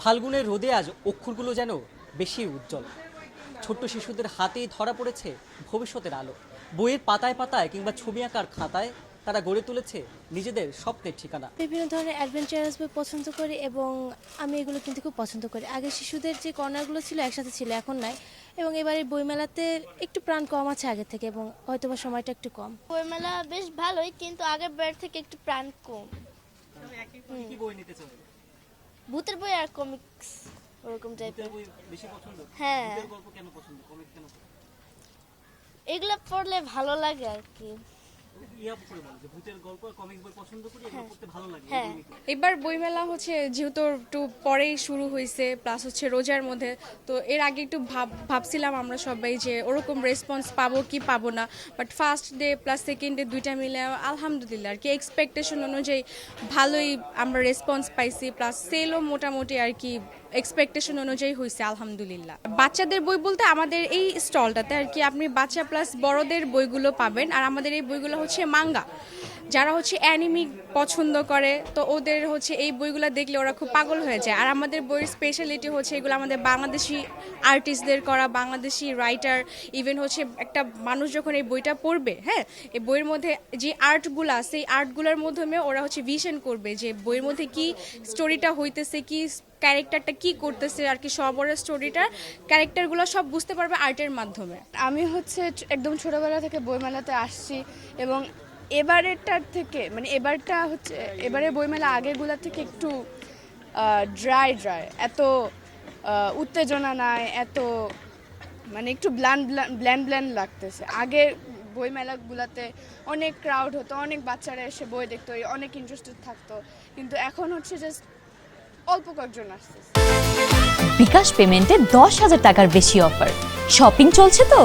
ফাল্গুনের রোদে আজ অক্ষরগুলো যেন বেশি উজ্জ্বল। ছোট্ট শিশুদের হাতেই ধরা পড়েছে ভবিষ্যতের আলো। বইয়ের পাতায় পাতায় কিংবা ছবি আঁকার খাতায় তারা গড়ে তুলেছে নিজেদের স্বপ্নের ঠিকানা। বিভিন্ন ধরনের অ্যাডভেঞ্চারাস বই পছন্দ করি এবং আমি এগুলো কিনতে খুব পছন্দ করি। আগে শিশুদের যে কর্নারগুলো ছিল একসাথে ছিল, এখন নাই। এবং এবারে বইমেলাতে একটু প্রাণ কম আছে আগের থেকে এবং হয়তোবা সময়টা একটু কম। বইমেলা বেশ ভালোই, কিন্তু আগের বার থেকে একটু প্রাণ কম। কি বই নিতে চাও? ভূতের বই আর কমিক্স ওরকম টাইপের বই বেশি পছন্দ? হ্যাঁ, ভূতের গল্প কেন পছন্দ, কমিক কেন পছন্দ? এগুলা পড়লে ভালো লাগে আর কি। ভূতের গল্প আর কমিক বই পছন্দ করি, এগুলো পড়তে ভালো লাগে। হ্যাঁ, এবার বইমেলা যেহেতু একটু পরেই শুরু হয়েছে, প্লাস রোজার মধ্যে, তো এর আগে একটু ভাবছিলাম আমরা সবাই যে ওরকম রেসপন্স পাবো কি পাবো না, but first day plus second day দুইটা মিলে আলহামদুলিল্লাহ আর কি এক্সপেকটেশন অনুযায়ী ভালোই আমরা রেসপন্স পাইছি, প্লাস সেলও মোটামুটি আর কি এক্সপেকটেশন অনুযায়ী হয়েছে আলহামদুলিল্লাহ। বাচ্চাদের বই বলতে আমাদের এই স্টলটাতে আর কি আপনি বাচ্চা প্লাস বড়দের বইগুলো পাবেন। আর আমাদের এই বইগুলো মাঙ্গা, যারা অ্যানিমি পছন্দ করে তো ওদের এই বইগুলো দেখলে ওরা খুব পাগল হয়ে যায়। আর আমাদের বইয়ের স্পেশালিটি এগুলো আমাদের বাংলাদেশি আর্টিস্টদের করা, বাংলাদেশি রাইটার। ইভেন একটা মানুষ যখন এই বইটা পড়বে, হ্যাঁ, এই বইয়ের মধ্যে যে আর্টগুলো আছে এই আর্টগুলোর মাধ্যমে ওরা ভিশন করবে যে বইয়ের মধ্যে কি স্টোরিটা হইতেছে, কি ক্যারেক্টারটা কি করতেছে আর কি, সব ওরা স্টোরিটার ক্যারেক্টারগুলো সব বুঝতে পারবে আর্টের মাধ্যমে। আমি একদম ছোটবেলা থেকে বইমেলাতে আসছি এবং এবারেরটার থেকে এবারে বইমেলা আগেরগুলোর থেকে একটু ড্রাই এত উত্তেজনা নাই, এত একটু ব্ল্যান্ড লাগতেছে। আগের বইমেলাগুলোতে অনেক ক্রাউড হতো, অনেক বাচ্চারা এসে বই দেখতো, অনেক ইন্টারেস্টেড থাকতো, কিন্তু এখন জাস্ট অল্প কয়েকজন আসছে। বিকাশ পেমেন্টে 10,000 টাকার বেশি অফার, শপিং চলছে তো।